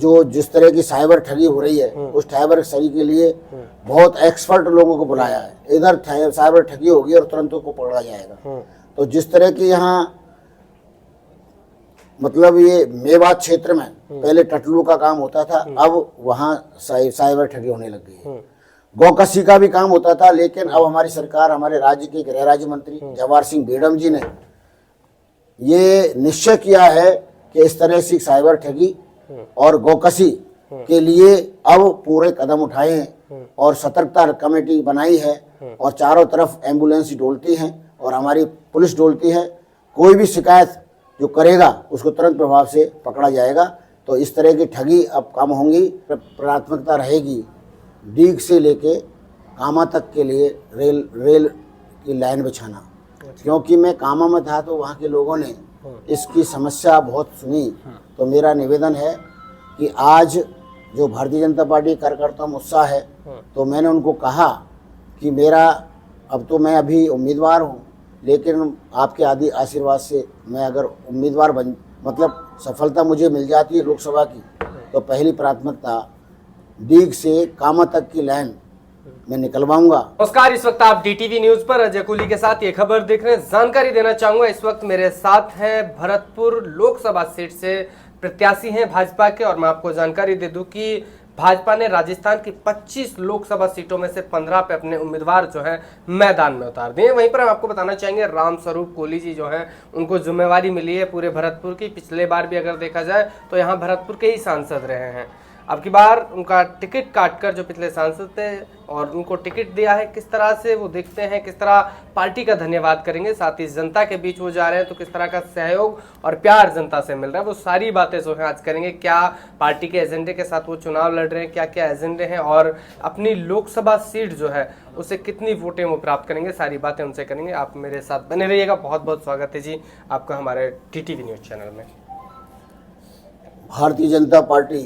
जो जिस तरह की साइबर ठगी हो रही है उस साइबर ठगी के लिए बहुत एक्सपर्ट लोगों को बुलाया है। इधर साइबर ठगी होगी और तुरंत को पकड़ा जाएगा। तो जिस तरह की यहाँ मतलब ये मेवात क्षेत्र में पहले टटलू का काम होता था, अब वहाँ साइबर ठगी होने लग गई है। गौकसी का भी काम होता था, लेकिन अब हमारी सरकार, हमारे राज्य के गृह राज्य मंत्री जवाहर सिंह बेडम जी ने ये निश्चय किया है कि इस तरह से साइबर ठगी और गौकसी के लिए अब पूरे कदम उठाए हैं और सतर्कता कमेटी बनाई है और चारों तरफ एम्बुलेंस डोलती हैं और हमारी पुलिस डोलती है। कोई भी शिकायत जो करेगा उसको तुरंत प्रभाव से पकड़ा जाएगा। तो इस तरह की ठगी अब कम होंगी। प्राथमिकता रहेगी डीग से लेके कामा तक के लिए रेल की लाइन बिछाना, क्योंकि मैं कामा में था तो वहाँ के लोगों ने इसकी समस्या बहुत सुनी। तो मेरा निवेदन है कि आज जो भारतीय जनता पार्टी कार्यकर्ताओं में उत्साह है, तो मैंने उनको कहा कि मेरा अब तो मैं अभी उम्मीदवार हूँ, लेकिन आपके आदि आशीर्वाद से मैं अगर उम्मीदवार मतलब सफलता मुझे मिल जाती है लोकसभा की, तो पहली प्राथमिकता डीग से कामा तक की लाइन मैं निकलवाऊंगा। नमस्कार, इस वक्त आप डीटीवी न्यूज पर अजय कुली के साथ ये खबर देख रहे हैं। जानकारी देना चाहूंगा, इस वक्त मेरे साथ हैं भरतपुर लोकसभा सीट से प्रत्याशी हैं भाजपा के, और मैं आपको जानकारी दे दूं कि भाजपा ने राजस्थान की 25 लोकसभा सीटों में से 15 पे अपने उम्मीदवार जो है मैदान में उतार दिए। वहीं पर हम आपको बताना चाहेंगे रामस्वरूप कोली जी जो है उनको जिम्मेवारी मिली है पूरे भरतपुर की। पिछले बार भी अगर देखा जाए तो यहाँ भरतपुर के ही सांसद रहे हैं। अब की बार उनका टिकट काटकर जो पिछले सांसद थे और उनको टिकट दिया है, किस तरह से वो देखते हैं, किस तरह पार्टी का धन्यवाद करेंगे, साथ ही जनता के बीच वो जा रहे हैं तो किस तरह का सहयोग और प्यार जनता से मिल रहा है, वो सारी बातें जो है आज करेंगे। क्या पार्टी के एजेंडे के साथ वो चुनाव लड़ रहे हैं, क्या क्या एजेंडे हैं और अपनी लोकसभा सीट जो है उसे कितनी वोटें वो प्राप्त करेंगे, सारी बातें उनसे करेंगे। आप मेरे साथ बने रहिएगा। बहुत बहुत स्वागत है जी आपका हमारे टीटीवी न्यूज चैनल में। भारतीय जनता पार्टी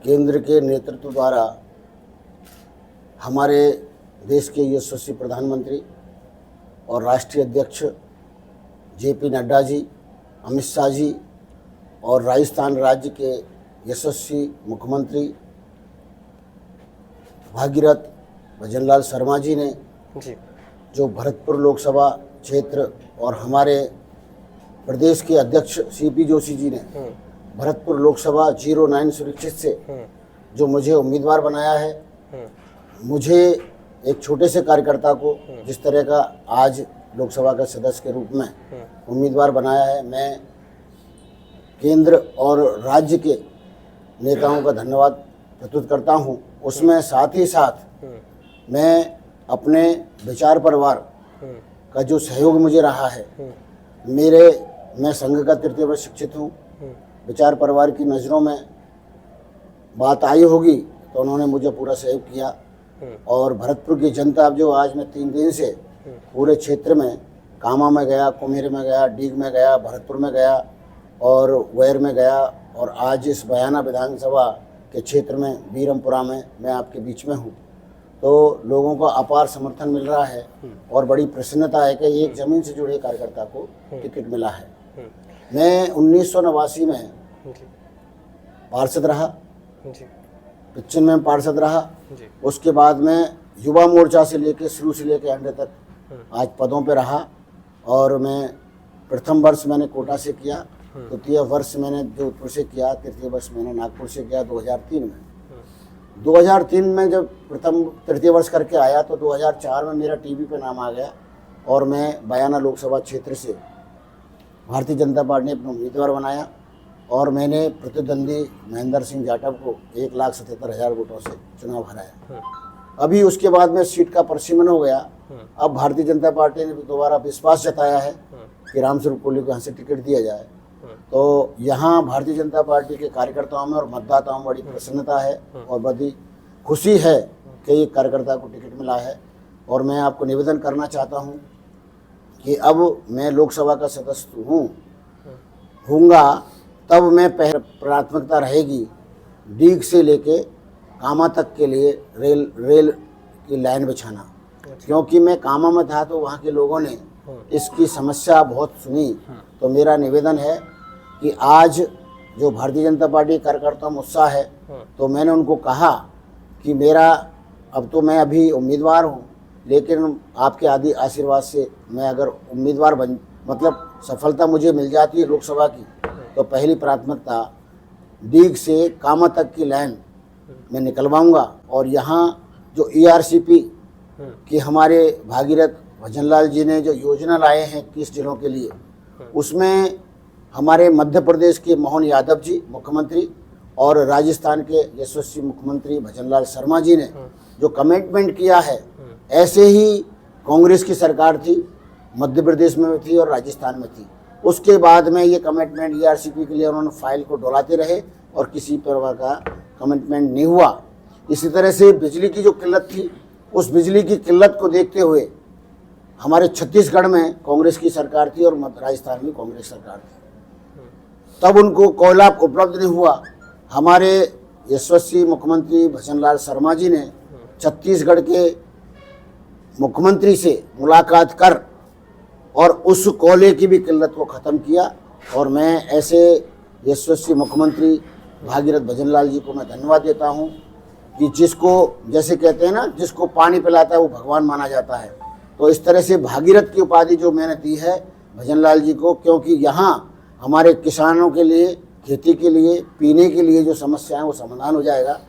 केंद्र के नेतृत्व द्वारा हमारे देश के यशस्वी प्रधानमंत्री और राष्ट्रीय अध्यक्ष जेपी नड्डा जी, अमित शाह जी और राजस्थान राज्य के यशस्वी मुख्यमंत्री भागीरथ भजनलाल शर्मा जी ने जो भरतपुर लोकसभा क्षेत्र और हमारे प्रदेश के अध्यक्ष सीपी जोशी जी ने भरतपुर लोकसभा 09 सुरक्षित से जो मुझे उम्मीदवार बनाया है, मुझे एक छोटे से कार्यकर्ता को जिस तरह का आज लोकसभा का सदस्य के रूप में उम्मीदवार बनाया है, मैं केंद्र और राज्य के नेताओं का धन्यवाद प्रस्तुत करता हूं। उसमें साथ ही साथ मैं अपने विचार परिवार का जो सहयोग मुझे रहा है, मैं संघ का तृतीय वर्ष शिक्षित हूँ। विचार परिवार की नज़रों में बात आई होगी तो उन्होंने मुझे पूरा सहयोग किया। और भरतपुर की जनता, अब जो आज मैं 3 दिन से पूरे क्षेत्र में कामा में गया, कुम्हेर में गया, डीग में गया, भरतपुर में गया और वैर में गया, और आज इस बयाना विधानसभा के क्षेत्र में बीरमपुरा में मैं आपके बीच में हूँ, तो लोगों को अपार समर्थन मिल रहा है और बड़ी प्रसन्नता है कि एक ज़मीन से जुड़े कार्यकर्ता को टिकट मिला है। मैं 1989 में पार्षद रहा, 95 में पार्षद रहा। उसके बाद में युवा मोर्चा से लेके शुरू से लेके अंत तक आज पदों पे रहा। और मैं प्रथम वर्ष मैंने कोटा से किया, द्वितीय वर्ष मैंने जोधपुर से किया, तृतीय वर्ष मैंने नागपुर से किया 2003 में। 2003 में जब तृतीय वर्ष करके आया तो 2004 में मेरा टीवी पे नाम आ गया और मैं बयाना लोकसभा क्षेत्र से भारतीय जनता पार्टी ने अपना उम्मीदवार बनाया और मैंने प्रतिद्वंदी महेंद्र सिंह जाटव को 1,77,000 वोटों से चुनाव हराया। अभी उसके बाद में सीट का परिसीमन हो गया। अब भारतीय जनता पार्टी ने दोबारा विश्वास जताया है कि रामस्वरूप कोली को यहाँ से टिकट दिया जाए। तो यहाँ भारतीय जनता पार्टी के कार्यकर्ताओं में और मतदाताओं में बड़ी प्रसन्नता है और बड़ी खुशी है कि एक कार्यकर्ता को टिकट मिला है। और मैं आपको निवेदन करना चाहता हूँ कि अब मैं लोकसभा का सदस्य हूँगा, तब मैं प्राथमिकता रहेगी डीग से लेके कामा तक के लिए रेल की लाइन बिछाना, क्योंकि मैं कामा में था तो वहाँ के लोगों ने इसकी समस्या बहुत सुनी। तो मेरा निवेदन है कि आज जो भारतीय जनता पार्टी कार्यकर्ता में उत्साह है, तो मैंने उनको कहा कि मेरा अब तो मैं अभी उम्मीदवार हूँ, लेकिन आपके आदि आशीर्वाद से मैं अगर उम्मीदवार बन मतलब सफलता मुझे मिल जाती है लोकसभा की, तो पहली प्राथमिकता डीग से कामा तक की लाइन मैं निकलवाऊंगा। और यहाँ जो ERCP कि हमारे भागीरथ भजनलाल जी ने जो योजना लाए हैं 21 जिलों के लिए, उसमें हमारे मध्य प्रदेश के मोहन यादव जी मुख्यमंत्री और राजस्थान के यशस्वी मुख्यमंत्री भजनलाल शर्मा जी ने जो कमिटमेंट किया है, ऐसे ही कांग्रेस की सरकार थी, मध्य प्रदेश में थी और राजस्थान में थी। उसके बाद में ये कमिटमेंट ERCP के लिए उन्होंने फाइल को डोलाते रहे और किसी प्रकार का कमिटमेंट नहीं हुआ। इसी तरह से बिजली की जो किल्लत थी, उस बिजली की किल्लत को देखते हुए हमारे छत्तीसगढ़ में कांग्रेस की सरकार थी और राजस्थान में कांग्रेस सरकार थी, तब उनको कोयला उपलब्ध नहीं हुआ। हमारे यशस्वी मुख्यमंत्री भजनलाल शर्मा जी ने छत्तीसगढ़ के मुख्यमंत्री से मुलाकात कर और उस कोयले की भी किल्लत को ख़त्म किया। और मैं ऐसे यशस्वी मुख्यमंत्री भागीरथ भजनलाल जी को मैं धन्यवाद देता हूं कि जिसको जैसे कहते हैं ना, जिसको पानी पिलाता है वो भगवान माना जाता है। तो इस तरह से भागीरथ की उपाधि जो मैंने दी है भजनलाल जी को, क्योंकि यहाँ हमारे किसानों के लिए, खेती के लिए, पीने के लिए जो समस्या है वो समाधान हो जाएगा।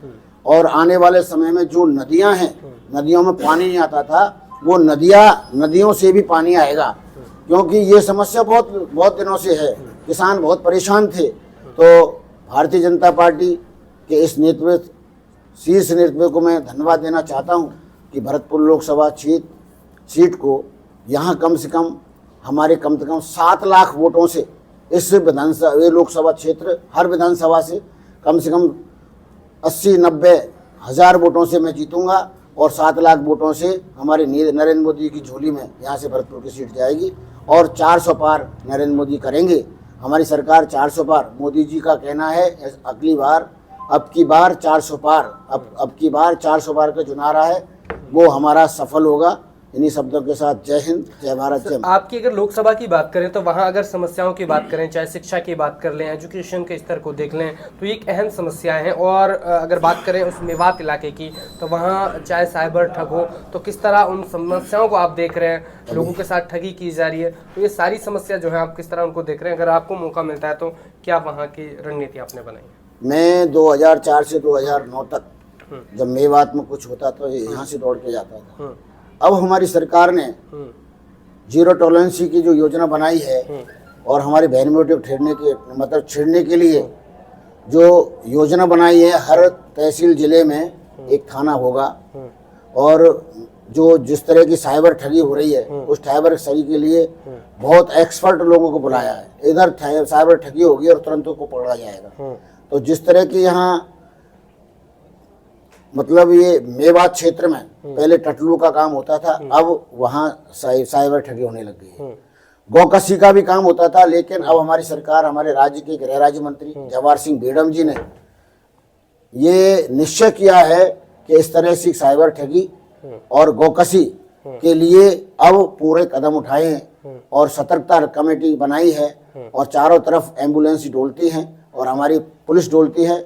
और आने वाले समय में जो नदियां हैं, नदियों में पानी नहीं आता था, वो नदियों से भी पानी आएगा, क्योंकि ये समस्या बहुत दिनों से है। किसान बहुत परेशान थे। तो भारतीय जनता पार्टी के इस शीर्ष नेतृत्व को मैं धन्यवाद देना चाहता हूँ कि भरतपुर लोकसभा सीट को यहाँ कम से कम हमारे कम से कम 7 लाख वोटों से इस ये लोकसभा क्षेत्र हर विधानसभा से कम 80-90 हज़ार वोटों से मैं जीतूंगा और 7 लाख वोटों से हमारे नरेंद्र मोदी की झोली में यहाँ से भरतपुर की सीट जाएगी और 400 पार नरेंद्र मोदी करेंगे। हमारी सरकार 400 पार, मोदी जी का कहना है अब की बार 400 पार, अब की बार 400 पार का जो नारा है वो हमारा सफल होगा। इन्हीं शब्दों के साथ जय हिंद, जय भारत, जय। आपकी अगर लोकसभा की बात करें तो वहाँ अगर समस्याओं की बात करें, चाहे शिक्षा की बात कर लें, एजुकेशन के स्तर को देख लें, तो एक अहम समस्या है। और अगर बात करें उस मेवात इलाके की, तो वहाँ चाहे साइबर ठग हो, तो किस तरह उन समस्याओं को आप देख रहे हैं, लोगों के साथ ठगी की जा रही है, तो ये सारी समस्या जो है आप किस तरह उनको देख रहे हैं? अगर आपको मौका मिलता है तो क्या वहाँ की रणनीति आपने बनाई? मैं 2004 से 2009 तक जब मेवात में कुछ होता तो यहाँ से दौड़ के जाता था। अब हमारी सरकार ने जीरो टॉलरेंसी की जो योजना बनाई है और हमारे बहन बेटियों को छेड़ने के लिए जो योजना बनाई है, हर तहसील जिले में एक थाना होगा। और जो जिस तरह की साइबर ठगी हो रही है, उस साइबर ठगी के लिए बहुत एक्सपर्ट लोगों को बुलाया है। इधर साइबर ठगी होगी और तुरंत को पकड़ा जाएगा। तो जिस तरह की यहाँ ये मेवात क्षेत्र में पहले टटलू का काम होता था, अब वहाँ साइबर ठगी होने लग गई है। गौकसी का भी काम होता था, लेकिन अब हमारी सरकार, हमारे राज्य के गृह राज्य मंत्री जवाहर सिंह बेडम जी ने ये निश्चय किया है कि इस तरह से साइबर ठगी और गौकसी के लिए अब पूरे कदम उठाए हैं और सतर्कता कमेटी बनाई है और चारों तरफ एम्बुलेंस डोलती हैं और हमारी पुलिस डोलती है।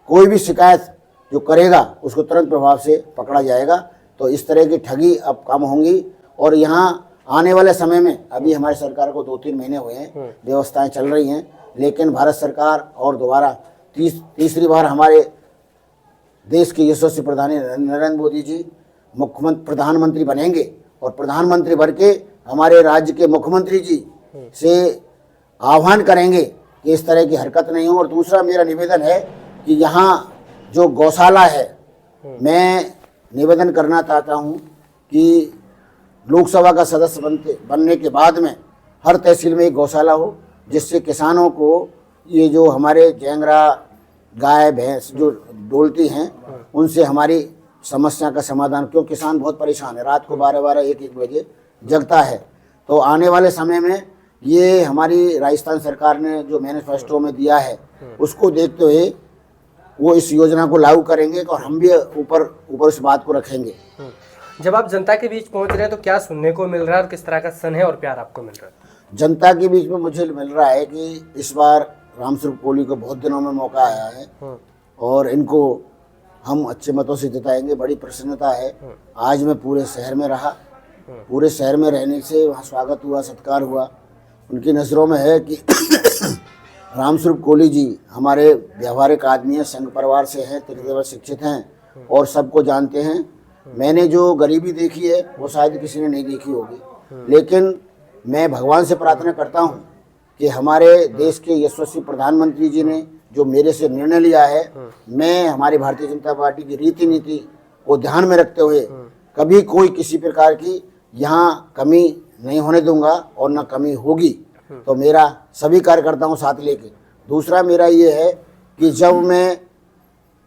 कोई भी शिकायत जो करेगा उसको तुरंत प्रभाव से पकड़ा जाएगा। तो इस तरह की ठगी अब कम होंगी। और यहाँ आने वाले समय में, अभी हमारी सरकार को 2-3 महीने हुए हैं, व्यवस्थाएं चल रही हैं, लेकिन भारत सरकार और दोबारा तीसरी बार हमारे देश के यशस्वी प्रधानमंत्री नरेंद्र मोदी जी प्रधानमंत्री बनेंगे और प्रधानमंत्री बन के हमारे राज्य के मुख्यमंत्री जी से आह्वान करेंगे कि इस तरह की हरकत नहीं हो। और दूसरा मेरा निवेदन है कि यहाँ जो गौशाला है, मैं निवेदन करना चाहता हूँ कि लोकसभा का सदस्य बनने के बाद में हर तहसील में एक गौशाला हो, जिससे किसानों को ये जो हमारे जैंगरा गाय भैंस जो डोलती हैं, उनसे हमारी समस्या का समाधान, क्यों किसान बहुत परेशान है, रात को 12-12, 1-1 बजे जगता है। तो आने वाले समय में ये हमारी राजस्थान सरकार ने जो मैनिफेस्टो में दिया है, उसको देखते हुए वो इस योजना को लागू करेंगे और हम भी ऊपर इस बात को रखेंगे। जब आप जनता के बीच पहुंच रहे हैं तो क्या सुनने को मिल रहा है और किस तरह का स्नेह और प्यार आपको मिल रहा है? जनता के बीच में मुझे मिल रहा है कि इस बार रामस्वरूप कोहली को बहुत दिनों में मौका आया है और इनको हम अच्छे मतों से जिताएंगे। बड़ी प्रसन्नता है। आज मैं पूरे शहर में रहा, पूरे शहर में रहने से वहाँ स्वागत हुआ, सत्कार हुआ। उनकी नज़रों में है कि रामस्वरूप कोहली जी हमारे व्यवहारिक आदमी हैं, संघ परिवार से हैं, त्रिदेव शिक्षित हैं और सबको जानते हैं। मैंने जो गरीबी देखी है वो शायद किसी ने नहीं देखी होगी, लेकिन मैं भगवान से प्रार्थना करता हूँ कि हमारे देश के यशस्वी प्रधानमंत्री जी ने जो मेरे से निर्णय लिया है, मैं हमारी भारतीय जनता पार्टी की रीति नीति को ध्यान में रखते हुए कभी कोई किसी प्रकार की यहाँ कमी नहीं होने दूंगा और न कमी होगी। तो मेरा सभी कार्यकर्ताओं को साथ लेके, दूसरा मेरा ये है कि जब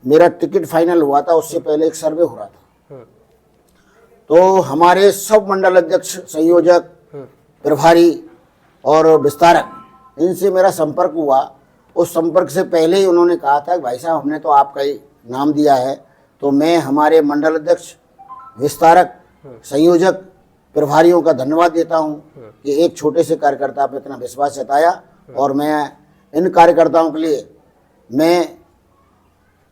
मेरा टिकट फाइनल हुआ था उससे पहले एक सर्वे हो रहा था, तो हमारे सब मंडल अध्यक्ष, संयोजक, प्रभारी और विस्तारक, इनसे मेरा संपर्क हुआ। उस संपर्क से पहले ही उन्होंने कहा था कि भाई साहब हमने तो आपका ही नाम दिया है। तो मैं हमारे मंडल अध्यक्ष, विस्तारक, संयोजक, प्रभारियों का धन्यवाद देता हूं कि एक छोटे से कार्यकर्ता पर इतना विश्वास जताया। और मैं इन कार्यकर्ताओं के लिए मैं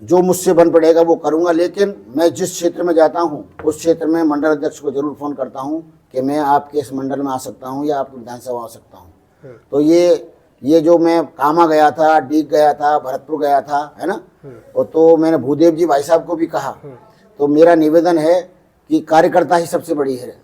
जो मुझसे बन पड़ेगा वो करूंगा, लेकिन मैं जिस क्षेत्र में जाता हूं उस क्षेत्र में मंडल अध्यक्ष को जरूर फ़ोन करता हूं कि मैं आपके इस मंडल में आ सकता हूं या आपकी विधानसभा आ सकता हूं। तो ये जो मैं कामा गया था, डीग गया था, भरतपुर गया था, है ना, और तो मैंने भूदेव जी भाई साहब को भी कहा। तो मेरा निवेदन है कि कार्यकर्ता ही सबसे बड़ी है।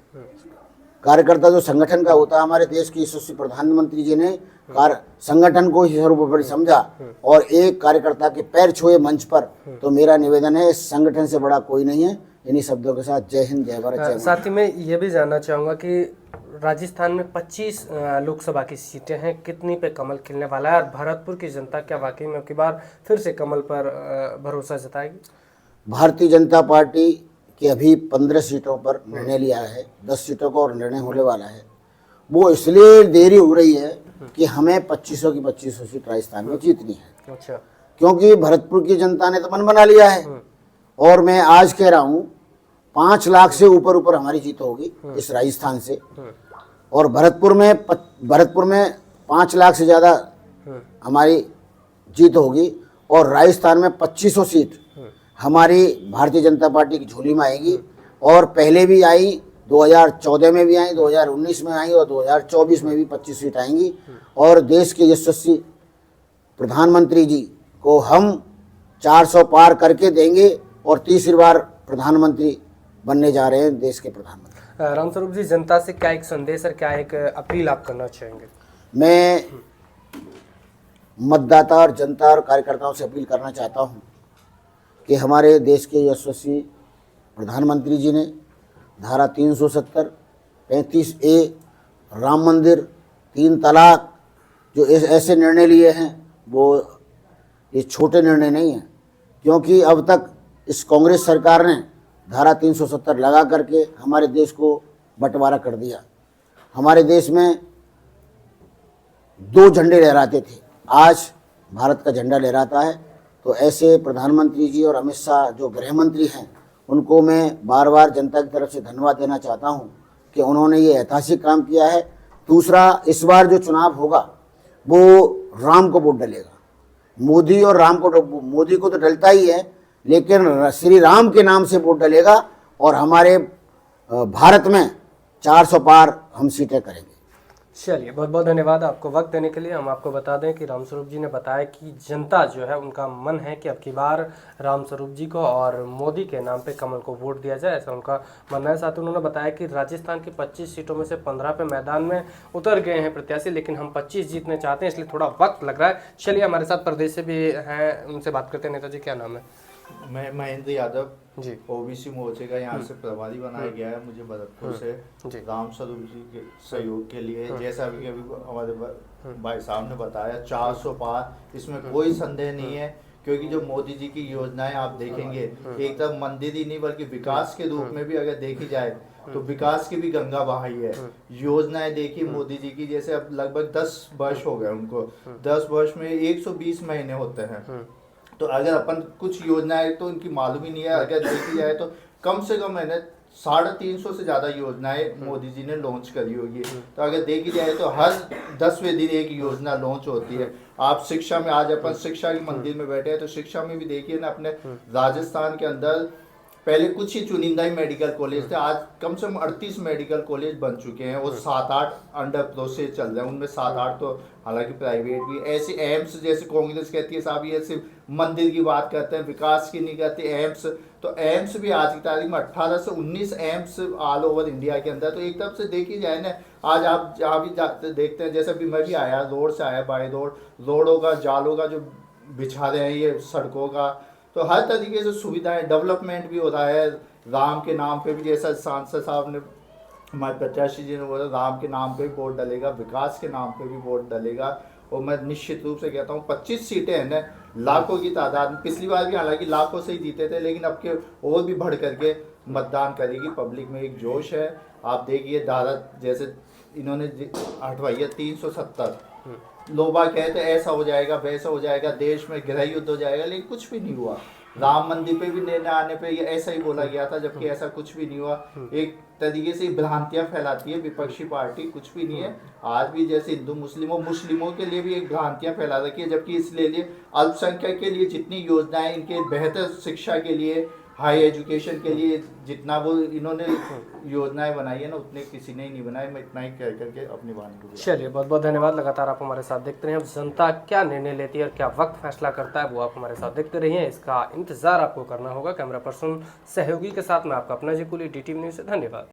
कार्यकर्ता जो संगठन का होता है, हमारे देश के यशस्वी प्रधानमंत्री जी ने संगठन को ही सर्वोपरि समझा और एक कार्यकर्ता के पैर छुए मंच पर। तो मेरा निवेदन है, इस संगठन से बड़ा कोई नहीं है। इन्हीं शब्दों के साथ जय हिंद, जय भारत, जय मां। साथ ही में ये भी जानना चाहूँगा कि राजस्थान में 25 लोकसभा की सीटें हैं, कितनी पे कमल खिलने वाला है और भरतपुर की जनता क्या वाकई में अब की बार फिर से कमल पर भरोसा जताएगी? भारतीय जनता पार्टी की अभी 15 सीटों पर निर्णय लिया है, 10 सीटों का और निर्णय होने वाला है। वो इसलिए देरी हो रही है कि हमें 2500 की 2500 सीट राजस्थान में जीतनी है। अच्छा। क्योंकि भरतपुर की जनता ने तो मन बना लिया है और मैं आज कह रहा हूँ 5 लाख से ऊपर हमारी जीत होगी इस राजस्थान से। और भरतपुर में 5 लाख से ज़्यादा हमारी जीत होगी और राजस्थान में 2500 सीट हमारी भारतीय जनता पार्टी की झोली में आएगी। और पहले भी आई, 2014 में भी आई, 2019 में आई और 2024 में भी 25 सीट आएंगी। और देश के यशस्वी प्रधानमंत्री जी को हम 400 पार करके देंगे और तीसरी बार प्रधानमंत्री बनने जा रहे हैं देश के प्रधानमंत्री। रामस्वरूप जी, जनता से क्या एक संदेश और क्या एक अपील आप करना चाहेंगे? मैं मतदाता और जनता और कार्यकर्ताओं से अपील करना चाहता हूं कि हमारे देश के यशस्वी प्रधानमंत्री जी ने धारा 370, 35A, राम मंदिर, 3 तलाक जो ऐसे निर्णय लिए हैं, वो ये छोटे निर्णय नहीं हैं। क्योंकि अब तक इस कांग्रेस सरकार ने धारा 370 लगा करके हमारे देश को बंटवारा कर दिया। हमारे देश में 2 झंडे लहराते थे, आज भारत का झंडा लहराता है। तो ऐसे प्रधानमंत्री जी और अमित शाह जो गृह मंत्री हैं, उनको मैं बार बार जनता की तरफ से धन्यवाद देना चाहता हूं कि उन्होंने ये ऐतिहासिक काम किया है। दूसरा, इस बार जो चुनाव होगा वो राम को वोट डलेगा। मोदी और राम को, मोदी को तो डलता ही है, लेकिन श्री राम के नाम से वोट डलेगा और हमारे भारत में 400 पार हम सीटें करेंगे। चलिए, बहुत बहुत धन्यवाद आपको वक्त देने के लिए। हम आपको बता दें कि रामस्वरूप जी ने बताया कि जनता जो है उनका मन है कि अब की बार रामस्वरूप जी को और मोदी के नाम पे कमल को वोट दिया जाए, ऐसा उनका मानना है। साथ ही उन्होंने बताया कि राजस्थान की 25 सीटों में से 15 पे मैदान में उतर गए हैं प्रत्याशी, लेकिन हम 25 जीतने चाहते हैं, इसलिए थोड़ा वक्त लग रहा है। चलिए, हमारे साथ प्रदेश से भी हैं, उनसे बात करते हैं। नेताजी, क्या नाम है? मैं महेंद्र यादव जी, ओबीसी मोर्चे का यहाँ से प्रभारी बनाया गया है। मुझे भरतपुर से रामस्वरूप जी के सहयोग के लिए, जैसा भी अभी हमारे भाई साहब ने बताया, 400 पार, इसमें कोई संदेह नहीं है। क्योंकि जो मोदी जी की योजनाएं आप देखेंगे, एक तरफ मंदिर ही नहीं बल्कि विकास के रूप में भी अगर देखी जाए तो विकास की भी गंगा बहाई है। योजनाएं देखी मोदी जी की, जैसे अब लगभग 10 वर्ष हो गए उनको, 10 वर्ष में 120 महीने होते हैं। तो अगर अपन कुछ योजनाएं तो उनकी मालूम ही नहीं है, अगर देखी जाए तो कम से कम मैंने 350 से ज्यादा योजनाएं मोदी जी ने लॉन्च करी होगी। तो अगर देखी जाए तो हर 10वें दिन एक योजना लॉन्च होती है। आप शिक्षा में, आज अपन शिक्षा के मंदिर में बैठे हैं, तो शिक्षा में भी देखिए ना, अपने राजस्थान के अंदर पहले कुछ ही चुनिंदा ही मेडिकल कॉलेज थे, आज कम से कम 38 मेडिकल कॉलेज बन चुके हैं और 7-8 अंडर प्रोसेस चल रहे हैं। उनमें 7-8 तो हालांकि प्राइवेट भी। ऐसे एम्स, जैसे कांग्रेस कहती है साहब ये सिर्फ मंदिर की बात करते हैं, विकास की नहीं करते। एम्स, तो एम्स भी आज की तारीख में 18 से 19 एम्स ऑल ओवर इंडिया के अंदर। तो एक तरफ से देखी जाए ना, आज आप जहाँ भी जाते देखते हैं, जैसे भी मैं भी आया रोड से आया, बाई रोडों का, जालों का जो बिछा रहे हैं ये सड़कों का, तो हर तरीके से सुविधाएं, डेवलपमेंट भी हो रहा है। राम के नाम पे भी, जैसा सांसद साहब ने, हमारे प्रत्याशी जी ने बोला, राम के नाम पे भी वोट डलेगा, विकास के नाम पे भी वोट डलेगा। और मैं निश्चित रूप से कहता हूँ 25 सीटें हैं ना, लाखों की तादाद में। पिछली बार भी हालांकि लाखों से ही जीते थे, लेकिन अब के और भी बढ़ करके मतदान करेगी। पब्लिक में एक जोश है। आप देखिए धारा जैसे इन्होंने हटवाई है 370, लोग कहते हैं ऐसा हो जाएगा, वैसा हो जाएगा, देश में गृह युद्ध हो जाएगा, लेकिन कुछ भी नहीं हुआ। राम मंदिर पे भी लेने आने पे ये ऐसा ही बोला गया था, जबकि ऐसा कुछ भी नहीं हुआ। एक तरीके से भ्रांतियां फैलाती है विपक्षी पार्टी, कुछ भी नहीं है। आज भी जैसे हिंदू मुस्लिमों के लिए भी एक भ्रांतियां फैला रखी है, जबकि इसलिए अल्पसंख्यक के लिए जितनी योजनाएं, इनके बेहतर शिक्षा के लिए, हाई एजुकेशन के लिए जितना वो इन्होंने योजनाएं बनाई है ना, उतने किसी ने ही नहीं बनाई। मैं इतना ही कह करके अपनी वाणी को। चलिए, बहुत बहुत धन्यवाद। लगातार आप हमारे साथ देखते रहिए। अब जनता क्या निर्णय लेती है और क्या वक्त फैसला करता है, वो आप हमारे साथ देखते रहिए। इसका इंतजार आपको करना होगा। कैमरा पर्सन सहयोगी के साथ मैं आपका अपना जी कुली, DTV न्यूज़ से। धन्यवाद।